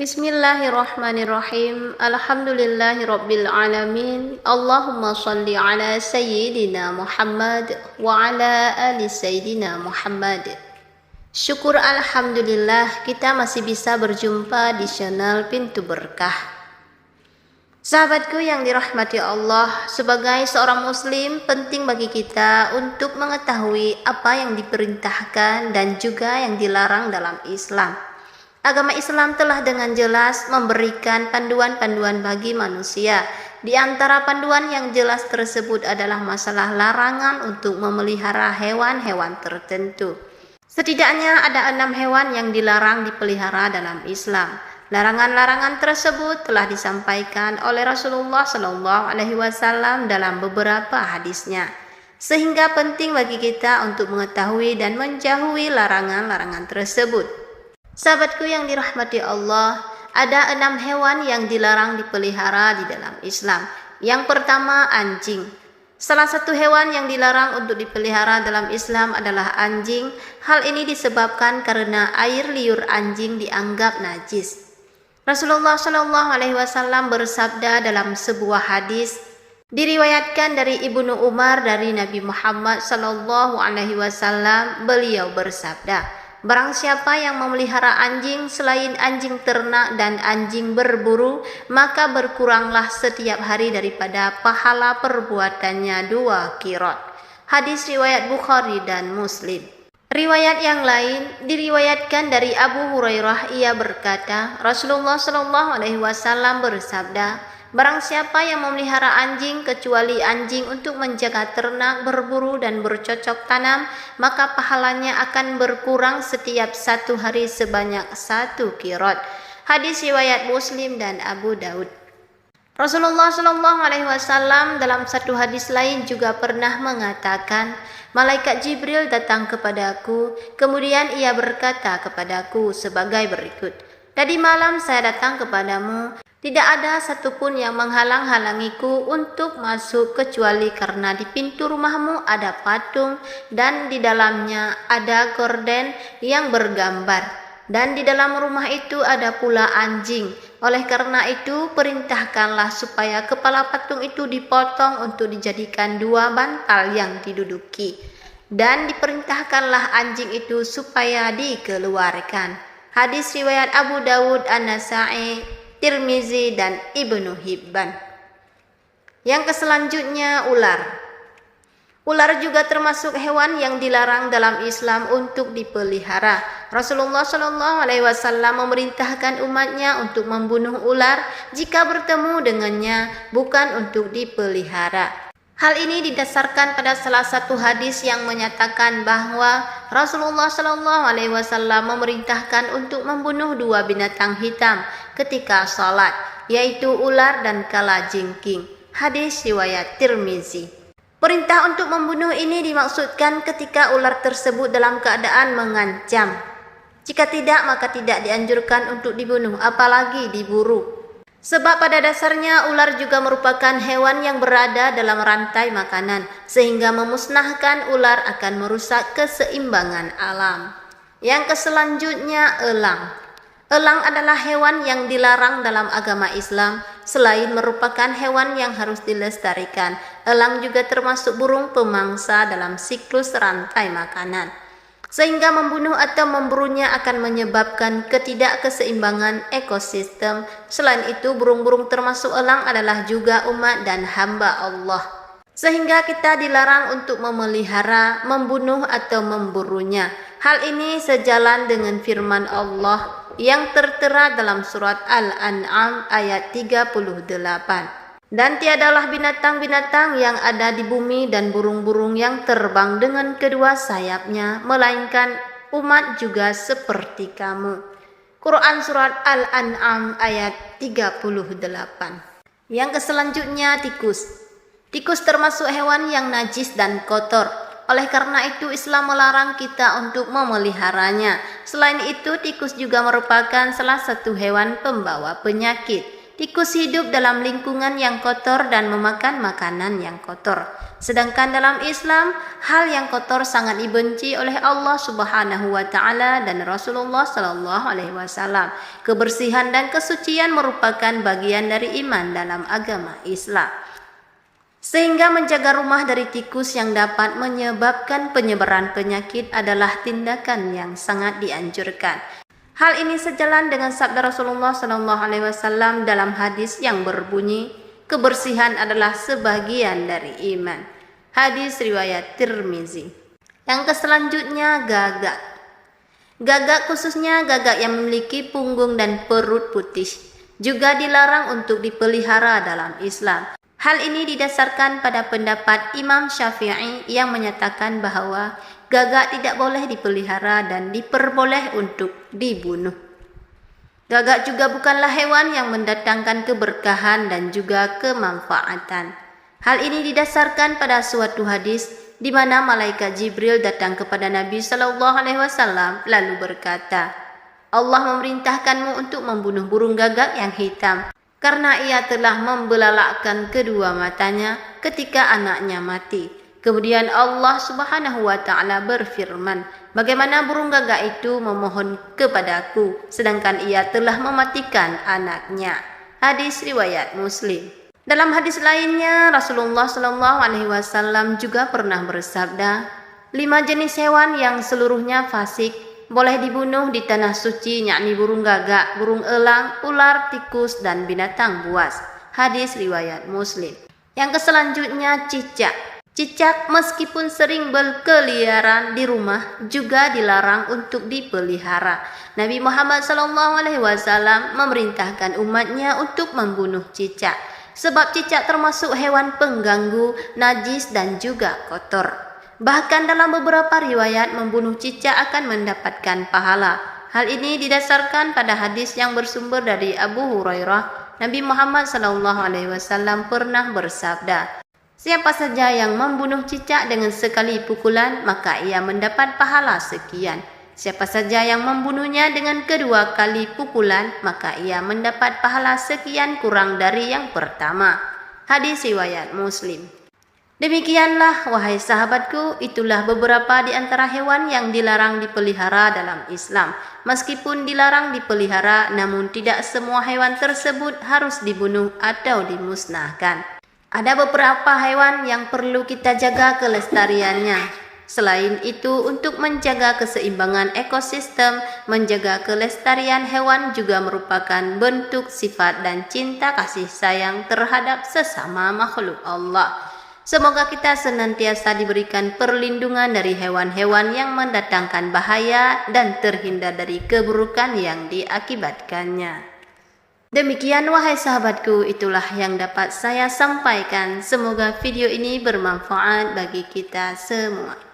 Bismillahirrahmanirrahim. Alhamdulillahirabbil alamin. Allahumma shalli ala sayyidina Muhammad wa ala ali sayyidina Muhammad. Syukur alhamdulillah kita masih bisa berjumpa di channel Pintu Berkah. Sahabatku yang dirahmati Allah, sebagai seorang muslim penting bagi kita untuk mengetahui apa yang diperintahkan dan juga yang dilarang dalam Islam. Agama Islam telah dengan jelas memberikan panduan-panduan bagi manusia. Di antara panduan yang jelas tersebut adalah masalah larangan untuk memelihara hewan-hewan tertentu. Setidaknya ada 6 hewan yang dilarang dipelihara dalam Islam. Larangan-larangan tersebut telah disampaikan oleh Rasulullah SAW dalam beberapa hadisnya. Sehingga penting bagi kita untuk mengetahui dan menjauhi larangan-larangan tersebut. Sahabatku yang dirahmati Allah, ada 6 hewan yang dilarang dipelihara di dalam Islam. Yang pertama, anjing. Salah satu hewan yang dilarang untuk dipelihara dalam Islam adalah anjing. Hal ini disebabkan karena air liur anjing dianggap najis. Rasulullah SAW bersabda dalam sebuah hadis, diriwayatkan dari Ibnu Umar dari Nabi Muhammad SAW, beliau bersabda, barang siapa yang memelihara anjing selain anjing ternak dan anjing berburu, maka berkuranglah setiap hari daripada pahala perbuatannya 2 qirot. Hadis riwayat Bukhari dan Muslim. Riwayat yang lain diriwayatkan dari Abu Hurairah, ia berkata, Rasulullah SAW bersabda, barang siapa yang memelihara anjing kecuali anjing untuk menjaga ternak, berburu dan bercocok tanam, maka pahalanya akan berkurang setiap 1 hari sebanyak 1 qirot. Hadis riwayat Muslim dan Abu Daud. Rasulullah SAW dalam satu hadis lain juga pernah mengatakan, malaikat Jibril datang kepadaku, kemudian ia berkata kepadaku sebagai berikut, tadi malam saya datang kepadamu, tidak ada satupun yang menghalang-halangiku untuk masuk kecuali karena di pintu rumahmu ada patung dan di dalamnya ada gorden yang bergambar, dan di dalam rumah itu ada pula anjing. Oleh karena itu perintahkanlah supaya kepala patung itu dipotong untuk dijadikan 2 bantal yang diduduki, dan diperintahkanlah anjing itu supaya dikeluarkan. Hadis riwayat Abu Dawud, An-Nasa'i, Tirmizi dan Ibnu Hibban. Yang selanjutnya, ular. Ular juga termasuk hewan yang dilarang dalam Islam untuk dipelihara. Rasulullah SAW memerintahkan umatnya untuk membunuh ular jika bertemu dengannya, bukan untuk dipelihara. Hal ini didasarkan pada salah satu hadis yang menyatakan bahwa Rasulullah SAW memerintahkan untuk membunuh 2 binatang hitam ketika salat, yaitu ular dan kalajengking. Hadis riwayat Tirmizi. Perintah untuk membunuh ini dimaksudkan ketika ular tersebut dalam keadaan mengancam. Jika tidak, maka tidak dianjurkan untuk dibunuh, apalagi diburu. Sebab pada dasarnya ular juga merupakan hewan yang berada dalam rantai makanan, sehingga memusnahkan ular akan merusak keseimbangan alam. Yang selanjutnya, elang. Elang adalah hewan yang dilarang dalam agama Islam. Selain merupakan hewan yang harus dilestarikan, elang juga termasuk burung pemangsa dalam siklus rantai makanan, sehingga membunuh atau memburunya akan menyebabkan ketidakkeseimbangan ekosistem. Selain itu, burung-burung termasuk elang adalah juga umat dan hamba Allah, sehingga kita dilarang untuk memelihara, membunuh atau memburunya. Hal ini sejalan dengan firman Allah yang tertera dalam surat Al-An'am ayat 38. Dan tiadalah binatang-binatang yang ada di bumi dan burung-burung yang terbang dengan kedua sayapnya, melainkan umat juga seperti kamu. Quran surat Al-An'am ayat 38. Yang selanjutnya, tikus. Tikus termasuk hewan yang najis dan kotor. Oleh karena itu Islam melarang kita untuk memeliharanya. Selain itu, tikus juga merupakan salah satu hewan pembawa penyakit. tikus hidup dalam lingkungan yang kotor dan memakan makanan yang kotor. Sedangkan dalam Islam, hal yang kotor sangat dibenci oleh Allah Subhanahu wa taala dan Rasulullah sallallahu alaihi wasallam. Kebersihan dan kesucian merupakan bagian dari iman dalam agama Islam. Sehingga menjaga rumah dari tikus yang dapat menyebabkan penyebaran penyakit adalah tindakan yang sangat dianjurkan. Hal ini sejalan dengan sabda Rasulullah SAW dalam hadis yang berbunyi, kebersihan adalah sebagian dari iman. Hadis riwayat Tirmizi. Yang selanjutnya gagak. Gagak khususnya gagak yang memiliki punggung dan perut putih juga dilarang untuk dipelihara dalam Islam. Hal ini didasarkan pada pendapat Imam Syafi'i yang menyatakan bahwa gagak tidak boleh dipelihara dan diperboleh untuk dibunuh. Gagak juga bukanlah hewan yang mendatangkan keberkahan dan juga kemanfaatan. Hal ini didasarkan pada suatu hadis di mana malaikat Jibril datang kepada Nabi Shallallahu Alaihi Wasallam lalu berkata, Allah memerintahkanmu untuk membunuh burung gagak yang hitam, karena ia telah membelalakkan kedua matanya ketika anaknya mati. Kemudian Allah Subhanahu wa taala berfirman, bagaimana burung gagak itu memohon kepadaku sedangkan ia telah mematikan anaknya. Hadis riwayat Muslim. Dalam hadis lainnya, Rasulullah Shallallahu alaihi wasallam juga pernah bersabda, 5 jenis hewan yang seluruhnya fasik boleh dibunuh di tanah suci, yakni burung gagak, burung elang, ular, tikus, dan binatang buas. Hadis riwayat Muslim. Yang selanjutnya cicak. Cicak meskipun sering berkeliaran di rumah juga dilarang untuk dipelihara. Nabi Muhammad SAW memerintahkan umatnya untuk membunuh cicak. Sebab cicak termasuk hewan pengganggu, najis, dan juga kotor. Bahkan dalam beberapa riwayat membunuh cicak akan mendapatkan pahala. Hal ini didasarkan pada hadis yang bersumber dari Abu Hurairah. Nabi Muhammad SAW pernah bersabda, siapa saja yang membunuh cicak dengan sekali pukulan, maka ia mendapat pahala sekian. Siapa saja yang membunuhnya dengan kedua kali pukulan, maka ia mendapat pahala sekian kurang dari yang pertama. Hadis riwayat Muslim. Demikianlah wahai sahabatku, itulah beberapa di antara hewan yang dilarang dipelihara dalam Islam. Meskipun dilarang dipelihara, namun tidak semua hewan tersebut harus dibunuh atau dimusnahkan. Ada beberapa hewan yang perlu kita jaga kelestariannya. Selain itu, untuk menjaga keseimbangan ekosistem, menjaga kelestarian hewan juga merupakan bentuk sifat dan cinta kasih sayang terhadap sesama makhluk Allah. Semoga kita senantiasa diberikan perlindungan dari hewan-hewan yang mendatangkan bahaya dan terhindar dari keburukan yang diakibatkannya. Demikian wahai sahabatku, itulah yang dapat saya sampaikan. Semoga video ini bermanfaat bagi kita semua.